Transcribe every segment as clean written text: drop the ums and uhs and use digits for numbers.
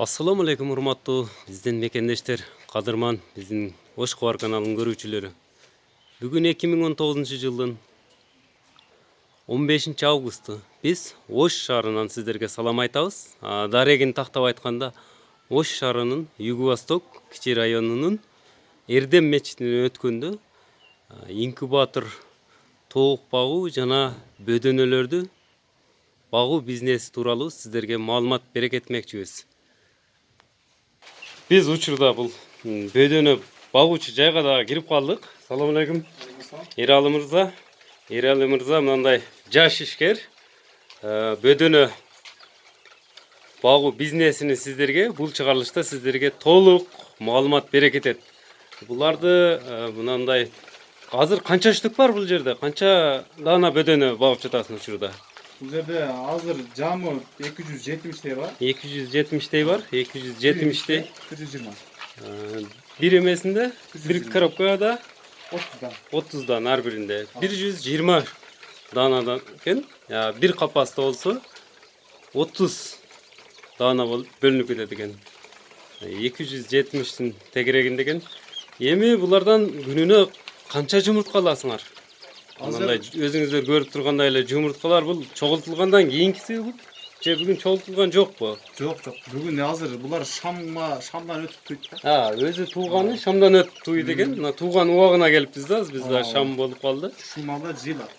Assalamu alaikum урматтуу биздин мекендештер, кадырман биздин Ош Кабар каналынын көрүүчүлөрү. Бүгүн 2019-жылдын 15 августу биз Ош шаарынан сиздерге салам айтабыз. Дарегин тактап айтканда Ош шаарынын Юго-Восток кичи районунун Эрдем мечитинен өткөндө инкубатор тоок багуу жана бөдөнөлөрдү багуу бизнеси тууралуу сиздерге маалымат бере кетмекчибиз. Biz учурда бул бөдөнө багуучу жайга да кирип калдык. Салам алейкум. Эрали мырза мындай жаш ишкер бөдөнө багуу бизнесини сиздерге бул чыгарылышта сиздерге толук маалымат бере кетет. Буларды мындай азыр канча штук бар бул жерде? Канча дана бөдөнө багып жатасың учурда? Бул жерде азыр жамы 270 бар. 270 бар. 270 120. Bir emesinde bir коробкада 30'dan her birinde 120 danadan ken ya bir kapasite olsa 30 dana bölünüp ketedi ken 270'tin tegereginde ken yemi bulardan gününe kança jumurtka alasыңар? Мындай өзүңүздөр көрүп тургандай эле жумурткалар бул чогултулгандан кийинкиси бул же бүгүн чогултулган жокпу? Жок. Бүгүн азыр булар шамдан өтүп туйт да. Өзү тууганы шамдан өтүп туйт экен. Мына тууган убагына келиппиз да, биз да шам болуп калды. Ушул маалда жыйлар.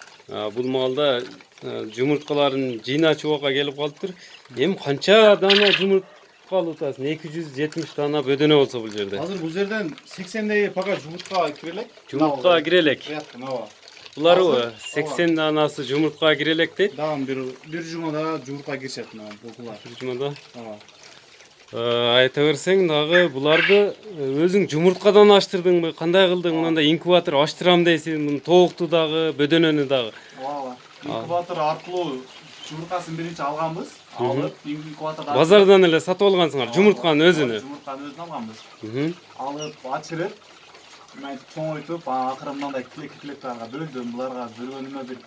Бул маалда жумурткаларын жыйначы убакка келип калыптыр. Эми канча дана жумуртка алып атасың? 270 дана бөдөнө болсо бул жерде. Азыр бул жерден 80дей пока жумуртка кирелек. Жумуртка кирелек. Булар 80 данасы жумуртка кирелек дейт. Дагы бир жумада жумуртка киришет булар. Bir жумада. Айта берсең дагы буларды өзүң жумурткадан аштырдыңбы? Кандай кылдың? Мындай инкубатор аштырам дейсиң, муну тоокту дагы, бөдөнөнү дагы. Инкубатор аркылуу жумурткасын биринчи алганбыз. Алып инкубатордон Базардан эле сатып алгансыңар жумуртканын өзүнү. Жумуртканын өзүн алганбыз. Алып ачырып чоңойтуп акыры мындай клеткаларга бөлдүм. Буларга бөлгөнүмө бир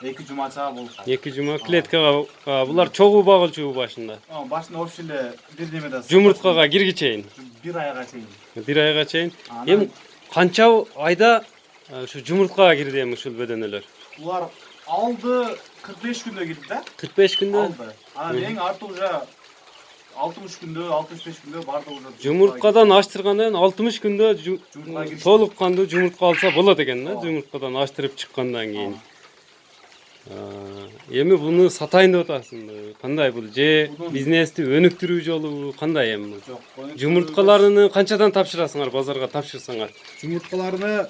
2 жумача болуп калды. 2 жума клеткага булар чогуу багылчу башында. Башында вообще эле бир немеде Жумурткага кирги чейин. 1 айга чейин. 1 айга чейин. Эми канча айда ушу жумурткага кирди эми ушул бөдөнөлөр? Булар алды 45 күндө кирди да. 45 күндө? Алды. Анан эң арты уже 60 күндө, 65 күндө барды уже. Жумурткадан аштыргандан 60 күндө толук кандуу жумуртка алса болот экен да, жумурткадан аштырып чыккандан кийин. Эми буну сатайын деп атасың. Кандай бул? Же бизнести өнүктүрүү жолу кандай эми бул? Жок. Жумурткаларını канчадан тапшырасыңар базарга тапшырсаңар? Жумурткаларны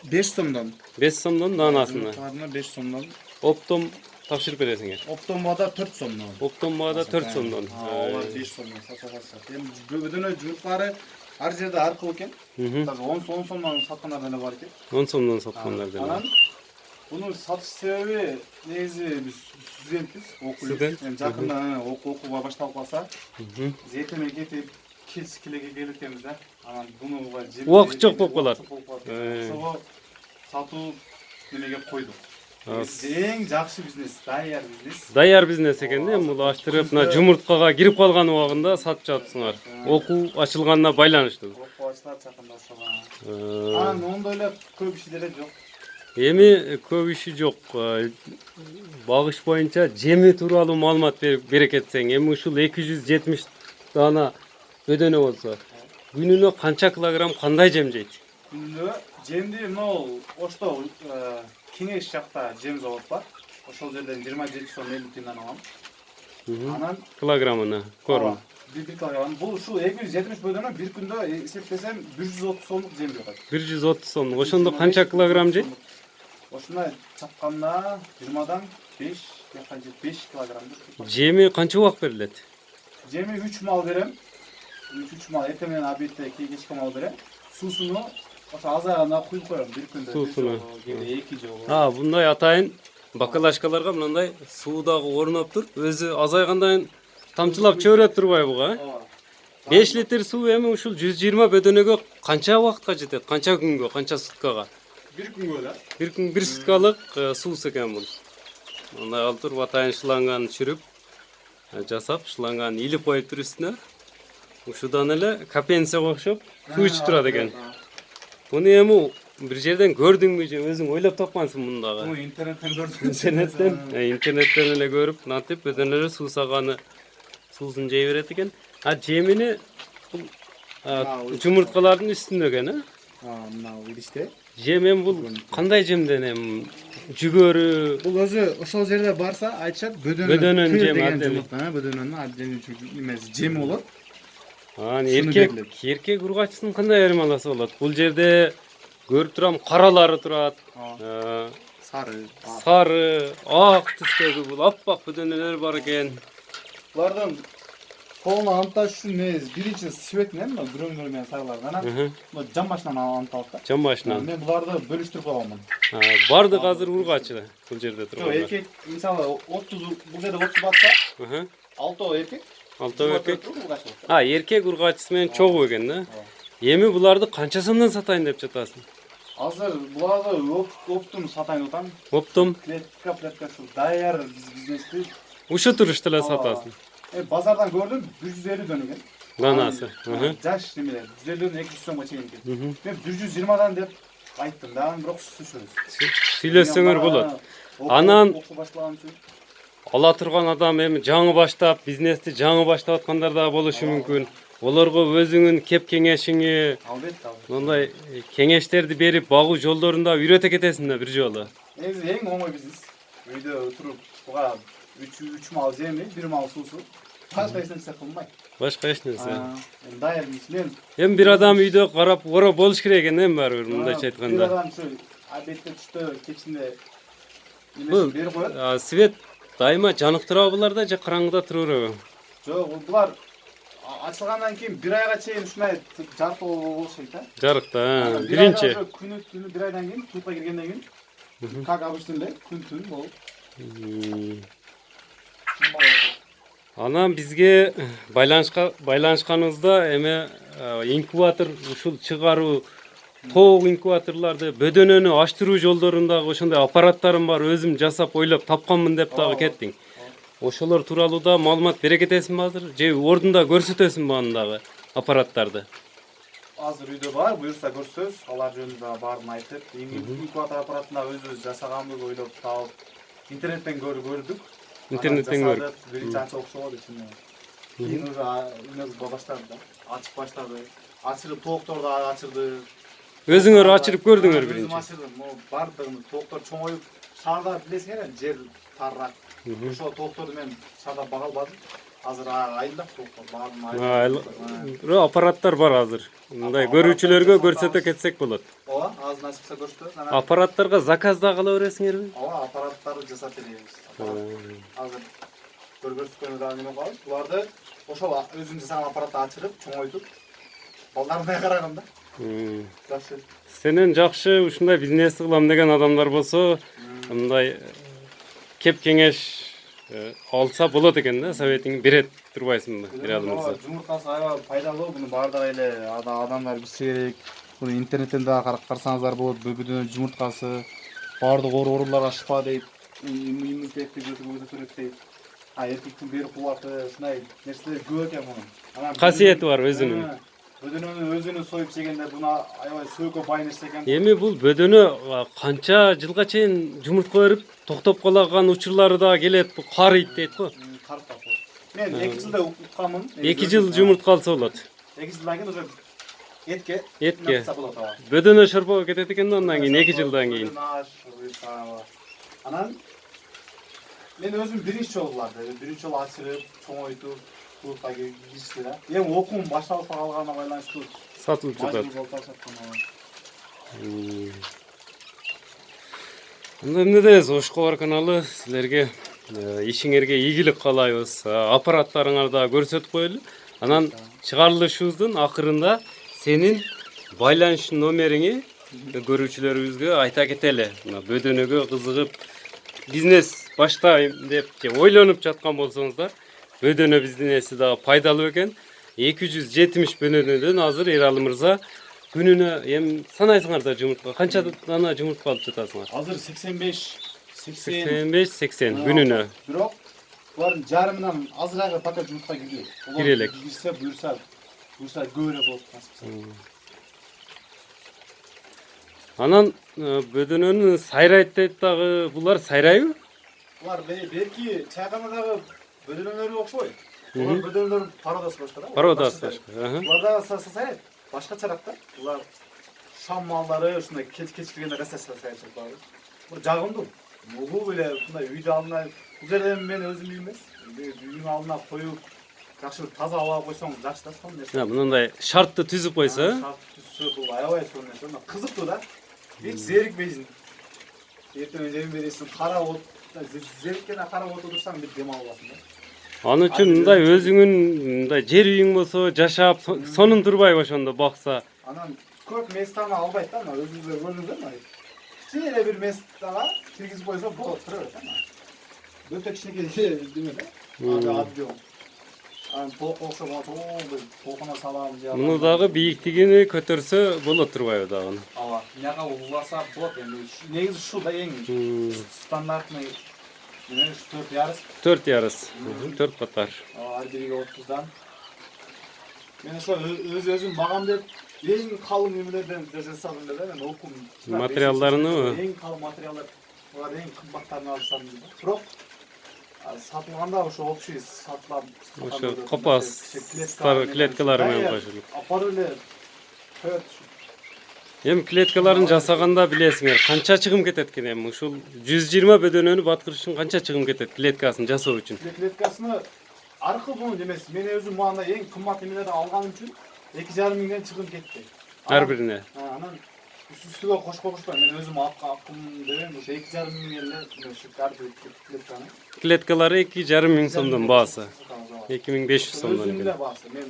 5 сомдон. 5 сомдон данасына. Жумурткаларны 5 сомдон. Оптом тапшырып бересиңер. Оптомбада 4 сомдон. Оптомбада 4 сомдон. Алар 5 сомдон сатасат. Эми бөдөнө жумурткалары ар жерде аркылуу экен. Даже 10 сомдон саткандар деле бар экен. 10 сомдон саткандар деле. Анан буну сатыш себеби негизи биз студентпиз, окуйбуз. Жакында окууга башталып калса, зетеме кетип, келеге келетебиз да. Анан буну убакыт жок болуп калат. Ошого сатуу немеге койдук. Эң жакшы бизнес, даяр бизнес. Даяр бизнес экен да, бул аштырып, мына жумурткага кирип калган убагында сатып жатсыңар. Окуу ачылганына байланыштуу. Окуу ачылат жакында ошого. Анан ондой эле көп иши деле жок. Эми көп иши жок. Багыш боюнча жеми тууралуу маалымат бере кетсең, эми ушул 270 дана бөдөнө болсо, күнүнө канча килограмм кандай жем жейт? Күнүнө жемди мынау Ошто Кеңеш жакта жем завод бар. Ошол жерден 27 сом 50 тиындан алам. Анан Килограммына корм. 1 килограмм. Бул ушул 270 бөдөнө бир күндө эсептесем 130 сомдук жем жагат. 130 сомдук. Ошондо канча килограмм жейт? Ошондой чапканда 20дан 5 килограмм. Жеми канча убак берилет? Жеми 3 мал берем. 3 мал эртең менен обедте кечке мал берем. Суусуну ошо азайганда куюп коем бир күндө. Суусуну. 2 жолу. Мындай атайын бакалашкаларга мындай суу дагы орноп туруп, өзү азайгандан тамчылап чөбөрөп турбайбы? 5 литр суу эми ушул 120 бөдөнөгө канча убакытка жетет? Канча күнгө, канча суткага? Бир күнгө да. Бир күн бир суткалык суу экен бул. Мындай алып туруп атайын шланганы чүрүп жасап, шланганы илип коюптур үстүнө. ушудан эле капенсияга окшоп суу ичип турат экен. Буну эми бир жерден көрдүңбү же өзүң ойлоп тапкансың мундагы? Bunu internetten gördüm. Интернеттен эле көрүп, мынтип өдөн эле суу саганы суусун жей берет экен. Жемини бул жумурткалардын үстүндө экен, э? Mınау идиште. Жем эми бул кандай жемден эми жүгөрү, Бұл өзі ошол жерде барса айтышат Бөдөнөн түйе жем деген абдели. жумурта, бөдөнөнүн абдели эмеси жеми болот. Аны Шуну эркек берилет. эркек ургачтын кандай айырмаласы болот? Бул жерде көрүп турам, каралары турат. Сары. Сары, ак түстөгү бул аппак бөдөнөлөр бар экен. Булардын колуна анықташ үчүн эмес биринчи светинен мына күрөңдөр менен сарыларды анан мына жан башынан анықталат да. Жан башынан. Мен буларды бөлүштүрүп койгонмун. Бардык азыр ургачы бул жерде Жок, турган. эркек мисалы 30 бул жерде 30 батса, 6 эркек. Алтоо эркек. Ургач болот. Эркек ургачысы менен чогуу экен да. Эми буларды канча сомдон сатайын деп жатасың? Азыр буларды оптум сатайын деп атам. Оптом Клетка ушул даяр бизнести. ушу турушта эле сатасың. Базардан көрдүм 150 дөн экен. Данасы. Жаш немелер 150дөн 200 сомго чейин экен. Мен 120дан деп айттым да, бирок сүзүшөбүз. Сүйлөшсөңөр болот. Анан окуу баштаган үчүн ала турган адам эми жаңы баштап, бизнести жаңы баштап аткандар да болушу мүмкүн. Олорго өзүңүн кеп кеңешиңи, албетте. мындай кеңештерди берип, багуу жолдорун да үйрөтө кетесиң да бир жолу. Негизи эң оңой бизнес. Үйдө туруп, буга 3 мал жеми, 1 мал суусу. Башка эч нерсе кылмай. Башка эч нерсе. Даяр бизнес. Мен Эми бир адам үйдө карап, ора болуш керек экен эми баары бир мындайча бир айтканда. адам ушу обедте түштө кечинде немесин берип коет. Свет дайыма жаныктырабы буларда же караңгыда тура береби? Жок, булар ачылгандан кийин 1 айга чейин ушундай жарык болуш керек да. Жарыкта, биринчи. Күнү 1 айдан кийин, клубка киргенден кийин, как обычно эле күн болуп. Анан бизге байланышканыбызда эме инкубатор ушул чыгаруу тоок инкубаторларды бөдөнөнү ачтыруу жолдорундагы ошондой аппараттарым бар, өзүм жасап ойлоп тапканмын деп дагы кеттиң. Ошолор тууралуу да маалымат бере кетесиңби азыр? Же ордунда көрсөтөсүңбү андагы аппараттарды? Азыр үйдө бар, буюрса көрсөз, алар жөнүндө баарын айтып, инкубатор аппаратында өзүбүз жасаганбыз, ойлоп таап, интернеттен көрдүк. Интернеттен көрүп. Биринчи анча окшобод ичинде. Кийин уже эмес баштады да, ачып баштады. Ачырып тоокторду ачырды. Өзүңөр ачырып көрдүңөр биринчи. Өзүм ачырдым. Бардыгын тооктор чоңоюп, шаарда билесиңер, жер тарыраак. Ошол тоокторду мен шаарда бага албадым. Азыр айылда токтор баарын Бирок аппараттар бар азыр. Мындай көрүүчүлөргө көрсөтө кетсек болот. Ооба, аз насипсе көрсөтөбүз. Аппараттарга заказ да кыла бересиңерби? Ооба, аппараттарды жасап беребиз. Азыр көргөзүккөнү да неме кылабыз. Буларды ошол өзүң жасаган аппаратты ачырып, чоңойтуп, балдарына караганда. Жакшы. Сенен жакшы ушундай бизнес кылам деген адамдар болсо, мындай кеп кеңеш алса болот экен да, советиңди берет турбайсыңбы? Бере алмасаң. Жумуртасы аябай пайдалуу, буну баардыгы эле адамдар билсе керек. Буну интернеттен да карасаңыздар болот, бөбөдөн жумурткасы, баардык ооруларга шифа дейт, иммунитетти көтөрөт дейт. Эркектин бери кубаты, ушундай нерселер көп экен мунун. Касиети бар өзүнүн. Бөдөнөнү союп жегенде буну аябай сөөгө бай нерсе экен. Эми бул бөдөнө канча жылга чейин жумуртка берип токтоп калаган учурлары да келет, бул карыйт дейт го. Карыптап коет. Мен 2 жылда укканмын. 2 жыл жумуртка алса болот. 2 жылдан кийин уже этке болот. Бөдөнө шорпого кетет экен да андан кийин 2 жылдан кийин. Анан мен өзүм биринчи жолу буларды, биринчи жолу ачырып, чоңойтуп, клубка киришти да. Эми окуум башталып калганына байланыштуу Сатылып жатат. Эмне дейбиз, Ош Кобар каналы силерге ишиңерге ийгилик каалайбыз. Аппараттарыңарды да көрсөтүп коелу. Анан чыгарылышыбыздын акырында сенин байланыш номериңи көрүүчүлөрүбүзгө айта кетели. Мына бөдөнөгө кызыгып бизнес баштайм деп же ойлонуп жаткан болсоңуздар, бөдөнө бизнеси да пайдалуу экен. 270 бөдөнөдөн азыр Эралы мырза күнүнө эми санайсыңар да жумуртка канча дана жумуртка алып жатасыңар? Азыр 85 80 күнүнө. Бирок булардын жарымынан азыраагы пока жумуртка кирбейт. Кире элек. Кирсе буюрса Ушулар көбүрөөк болуп калса. Анан бөдөнөнү сайрайт дейт дагы. Булар сайрайбы? Булар берки чайканадагы бөдөнөлөргө окшобойт. Булар бөдөнөлөр пародасы башка да. Пародасы башка. Булар да сайрайт. Башкачараак да. Булар шам малдары ушундай кечкиргенде сайрайт. Бул жагымдуу. Бул эле мындай үйдө алдына бул жерде мен өзүм үй эмес. Үйдүн алдына коюп жакшы таза аба койсоң жакшы да сонун нерсе. Мындай шартты түзүп койсо, Шарт түзсө бул аябай сонун нерсе. Кызыктуу да. Hiç zerikmeysin. Erteme cebin verirsin, kara ot, zerikkene kara ot olursan bir dem alasın da. Анын үчүн мындай өзүңүн мындай жер үйүң болсо, жашап, сонун турбайбы ошондо бакса. Анан көп местаны албайт да, өзүңүздөр көрдүңүздөр мына. Кичине бир местага киргизип койсо болот тура берет да. Өтө кичинекей деме да. Объем. Анан толук окшоп атып, толкуна салам же. Муну дагы бийиктигини көтөрсө болот турбайбы дагы? Ооба, мияга уласа болот эми. Негизи ушул да эң стандартный. Мен 4,5. 4,5. 4 катар. Ар бириге 30дан. Мен ошо өзүм багам деп эң калың эмелерден жасадым да, мен окум. Материалдарыныбы? Эң калың материалдар. Булар эң кымбаттарын алсам да. Бирок сатылганда ошо общий сатылам. Ошо копастар клеткалары менен кошулуп. Апарып эле коет. Эми клеткаларын жасаганда билесиңер, канча чыгым кетет экен эми ушул 120 бөдөнөнү баткырыш үчүн канча чыгым кетет клеткасын жасоо үчүн? Клеткасыны аркы бунун эмес, мен өзүм мында эң кымбат эмелерди алганым үчүн 2,5 миңден чыгым кетти. Ар бирине. Анан үстүгө кошпой, мен өзүм акым дебем, ошо 2,5 миң эле ошо клетканы. Клеткалары 2,5 миң сомдон баасы. 2500 сомдон Өзүмдүн экен. баасы, мен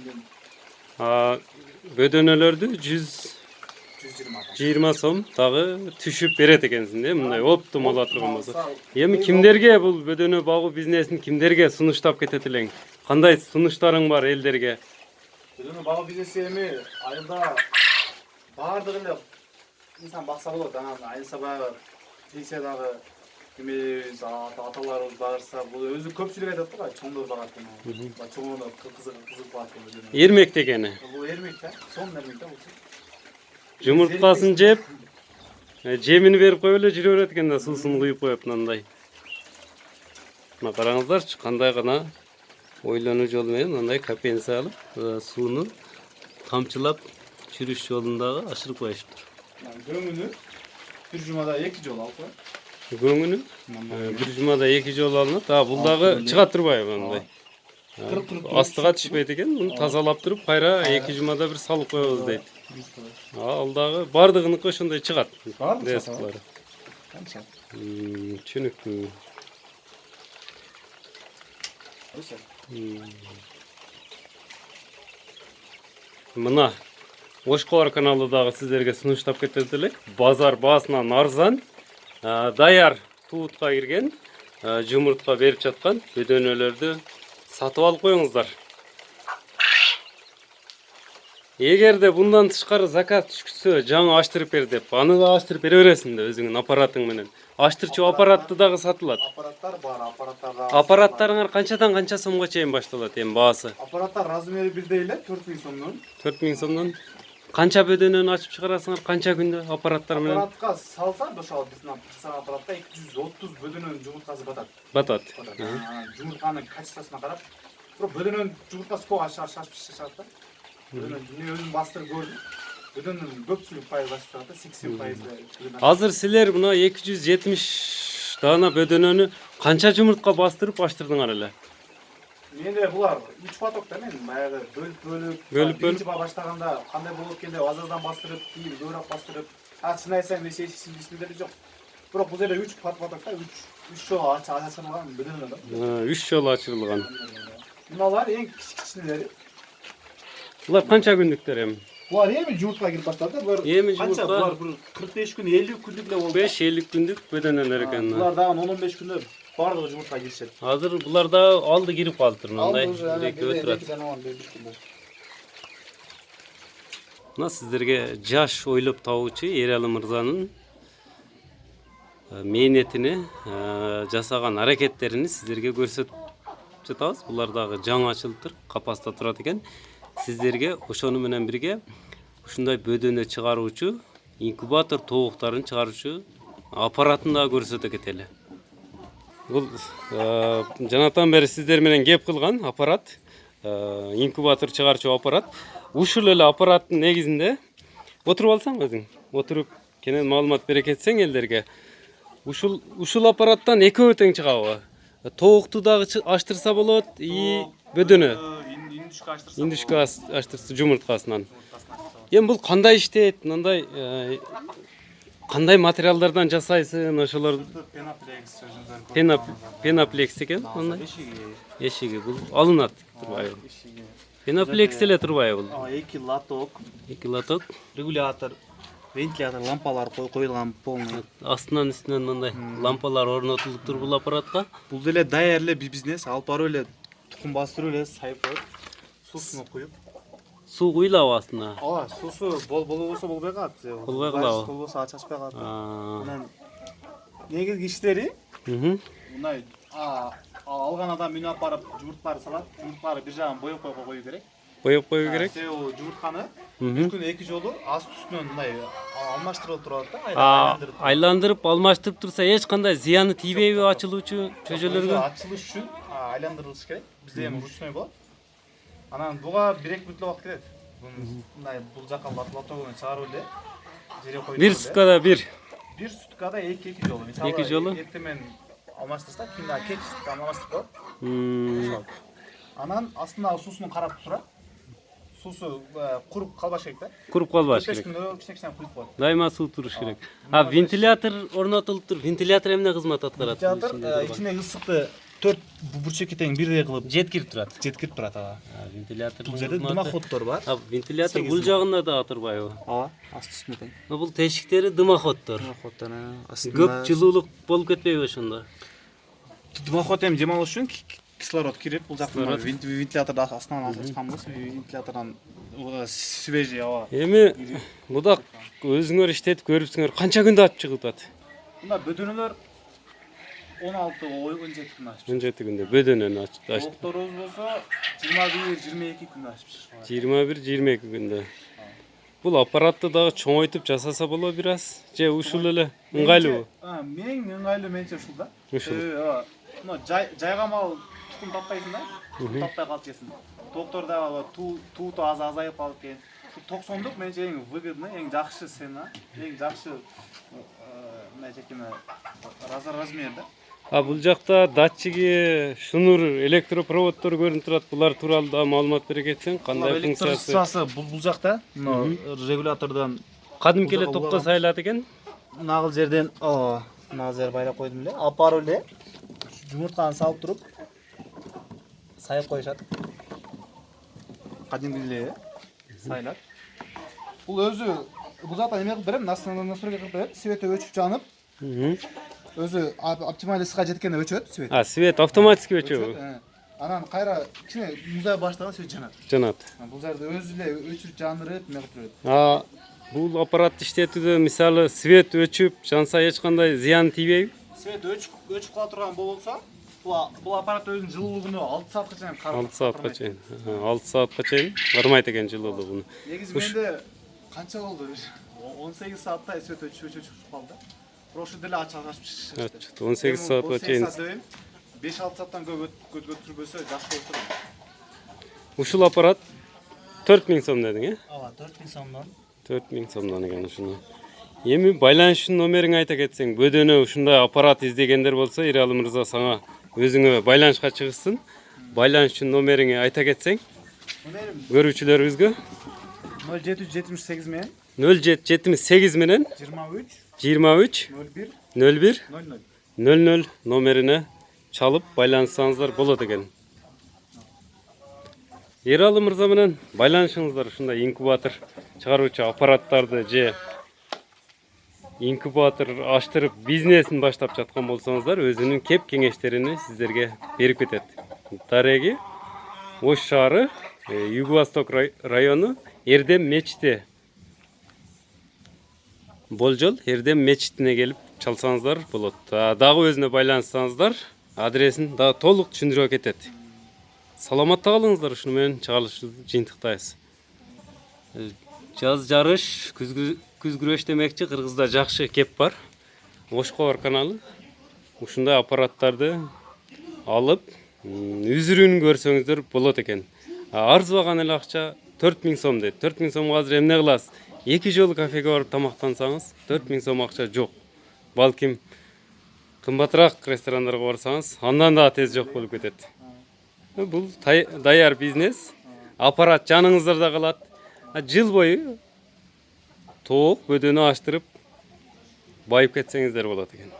Бөдөнөлөрдү 120 120 сом дагы түшүп берет экенсиң да, мындай оптимал турган болсо. Эми кимдерге бул бөдөнө багуу бизнесин кимдерге сунуштап кетет элең? Кандай сунуштарың бар элдерге? Бөдөнө багуу бизнеси эми айылда баардыгы эле инсан бакса болот. Анан айылса баягы пенсиядагы эмебиз, аталарыбыз барса, бул өзү көпчүлүк айтат да, чоңдор багат экен. Чоңдор кызык багат экен. Эрмек дегени. Бул эрмек да, сонун эрмек да бул. Жумурткасын жеп, жемини берип коюп эле жүрө берет экен да, суусун куюп коюп мындай. Мына караңыздарчы, кандай гана ойлонуу жолу менен мындай капенция алып, сууну тамчылап жүрүш жолундагы ашырып коюшуптур. Көңүнү бир жумада 2 жолу алып коет. Көңүнү бир жумада 2 жолу алынат. Бул дагы чыга турбайбы мындай? Астыга түшпөйт экен, муну тазалап туруп, кайра 2 жумада бир салып коебуз дейт. Ал дагы бардыгыныкы ошондой чыгат. Рецептлары. Канча? Түшүнүктүү. Мына Ошколор каналы дагы сиздерге сунуштап кетет элек. Базар баасынан арзан, даяр туутка кирген, жумуртка берип жаткан бөдөнөлөрдү сатып алып коюңуздар. Эгерде bundan тышкары заказ түшкүсө, жаңы аштырып бер деп, аны да аштырып бере бересиң да өзүңүн аппаратың менен. Аштырчу аппаратты дагы сатылат. Аппараттар бар, аппараттарда. Аппараттарыңар канчадан канча сомго чейин башталат эми баасы? Аппараттар размери бирдей эле, 4000 сомдон. 4000 сомдон. Канча бөдөнөнү ачып чыгарасыңар, канча күндө аппараттар менен? Аппаратка салса, ошол биздин аппаратта 230 бөдөнөнүн жумурткасы батат. Батат. Жумуртканын качествосуна карап, бирок бөдөнөнүн жумурткасы көп ашат да. Бөдөнөн мен өзүм бастырып көрдүм. Бөдөнөнүн көпчүлүк пайыз ашып чыгат да, 80%. Азыр силер мына 270 дана бөдөнөнү канча жумуртка бастырып аштырдыңар эле? Менде булар 3 поток да, мен баягы бөлүп биринчи баштаганда кандай болот экен деп азаздан бастырып, кийин көбүрөөк бастырып, чын айтсам эсептери жок. Бирок бул жерде 3 поток да, 3 жолу ачылган бөдөнө да. 3 жолу ачырылган. Мыналар эң кичинелери. Булар канча күндүктөр эми? Булар эми жумуртка кирип баштады. Булар канча? Булар бир 45 күн, 50 күндүк эле болду. 5-50 күндүк бөдөнөлөр экен. Булар дагы 10-15 күндө бардыгы жумуртка киришет. Азыр булар да алды кирип калыптыр мындай. Мына сиздерге жаш ойлоп табуучу Эралы мырзанын мээнетини, жасаган аракеттерин сиздерге көрсөтүп жатабыз. Булар дагы жаңы ачылыптыр, капаста турат экен. сиздерге ошону менен бирге ушундай бөдөнө чыгаруучу инкубатор тобуктарын чыгаруучу аппаратын да көрсөтө кетели. Бул жанатан бери сиздер менен кеп кылган аппарат, инкубатор чыгаруучу аппарат. Ушул эле аппараттын негизинде отуруп алсаң өзүң, отуруп кенен маалымат бере кетсең элдерге. Ушул аппараттан экөө тең чыгабы? Тоукту дагы аштырса болот, и бөдөнө. Индүшкө аштырса жумурткасынан. Эми бул кандай иштейт? Мындай кандай материалдардан жасайсың? Ошолор пеноплекс экен, мындай. Эшиги бул алынат турбайбы? Пеноплекс эле турбайбы бул? 2 лоток, 2 лоток, регулятор, вентилятор, лампалар коюлган полный. астынан үстүнөн мындай лампалар орнотулуп тур бул аппаратка. Бул деле даяр эле бизнес, алып барып эле тукум бастырып эле сайып коюп, суусуна куюп. Суу куюлабы астына? Ооба, суусу болбосо болбой калат. Болбой калабы? Болбосо ачпай калат. Анан негизги иштери мындай алган адам үйүнө алып барып жумурткаларды салат. Жумурткаларды бир жагын боеп кою керек. Боеп кою керек. Себеби жумуртканы бир күнү 2 жолу аст үстүнөн мындай алмаштырылып турат да, айландырып алмаштырып турса эч кандай зыяны тийбейби ачылуучу чөжөлөргө? Ачылыш үчүн айландырылыш керек. Бизде эми ручной болот. Анан буга 1-2 мүнөт убакыт кетет. Мындай бул жака лотогун чыгарып эле жерге коюп. Бир суткада бир суткада 2 жолу. Мисалы 2 жолу? эртемен алмаштырса, кийин кеч алмаштырып коет. Анан астына суусун карап тура. Суусу куруп калбаш керек да. Куруп калбаш 5 керек. күндө кичине куюп коет. Дайыма суу туруш керек. Вентилятор орнотулуп тур. Вентилятор эмне кызмат аткарат? Вентилятор ичине ысыкты 4 бурчекке тең бирдей кылып жеткирип турат. жеткирип турат. Вентилятор. Бул жерде дымоходдор бар. Вентилятор бул жагында да турбайбы? Ооба, асты үстүнө тең. Бул тешиктери дымоходдор. Дымоходдор астында. Көп жылуулук болуп кетпейби ошондо? Дымоход эми жем алыш үчүн кислород кирип, бул жактан вентиляторду астынан ачкан болсо, вентилятордан свежий аба. Эми мудак өзүңөр иштетип көрүпсүңөр, канча күндө ачып чыгып атат? Мында бөдөнөлөр 16-17 күндө ачып. 17 күндө бөдөнөнү ачып. Токторубуз болсо 21-22 күндө ачып чыгып. 21-22 күндө. Бул аппаратты дагы чоңойтуп жасаса болобу бир аз? Же ушул эле ыңгайлуубу? Менин ыңгайлуу менче ушул да. Ушул. Мына жайгамал тукум таппайсың да. Таппай калып кетсин. Токтор дагы тууту азайып калып кеткен. 90дук менче эң выгодный, эң жакшы цена, эң жакшы размер да. Бул жакта датчиги, шнур, электропроводдор көрүнүп турат. Булар тууралуу да маалымат бере кетсең, кандай функциясы? Бул жакта, мына регулятордон кадимки эле токко сайлат экен. Нагыл жерден, нагыл жер байлап койдум эле. Алып барып эле жумуртканы салып туруп сайып коюшат. Кадимки эле сайлап. Бул өзү бул жактан эме кылып берем, настройка кылып берем. Свети өчүп жанып. Өзү оптималь ысыга жеткенде өчөт свет. Свет автоматически өчөбү? Анан кайра кичине музай баштаган свет жанат. Жанат. Бул жерде өзү эле өчүрүп жандырып, эме кылып берет. Бул аппаратты иштетүүдө мисалы свет өчүп жанса эч кандай зыян тийбейби? Свет өчүп кала турган болсо, бул аппарат өзүнүн жылуулугуну 6 саатка чейин карап. 6 саатка чейин. 6 саатка чейин кармайт экен жылуулугуну. Негизи менде канча болду? 18 саатта свет өчүп калды. Прошлый деле ачып чыгышты. 18 саатка чейин. 5-6 сааттан көп өткөрбөсө жакшы болуп турат. Ушул аппарат 4000 сом дедиң, э? Ооба, 4000 сомдон. 4000 сомдон экен ушуну. Эми байланыш номериңди айта кетсең, бөдөнө ушундай аппарат издегендер болсо, Иралы мырза сага өзүңө байланышка чыгышсын. Байланыш номериңди айта кетсең, көрүүчүлөрүбүзгө 0778 менен 0778 менен 23 01 00 номерине чалып байланышсаңыздар болот экен. Иралы мырза менен байланышыңыздар ушундай инкубатор чыгаруучу аппараттарды же инкубатор аштырып бизнесин баштап жаткан болсоңуздар, өзүнүн кеп кеңештерин сиздерге берип кетет. Дареги Ош шаары, Юго-Восток району, Эрдем мечити. Болжол Эрдем мечитине келип чалсаңыздар болот. Дагы өзүнө байланышсаңыздар, адресин дагы толук түшүндүрүп кетет. Саламатта калыңыздар, ушуну менен чыгарылышыбызды жыйынтыктайбыз. Жаз жарыш, күз күрөш демекчи Кыргызда жакшы кеп бар. Ош Кобор каналы. Ушундай аппараттарды алып, үзүрүүнү көрсөңүздөр болот экен. Арзыбаган эле акча 4000 сом дейт. 4000 сомго азыр эмне кыласыз? 2 жолу кафеге барып тамактансаңыз, 4000 сом акча жок. Балким кымбатыраак ресторандарга барсаңыз, андан да тез жок болуп кетет. Бул даяр бизнес. Аппарат жаныңыздарда калат. Жыл бою тоок бөдөнү аштырып байып кетсеңиздер болот экен.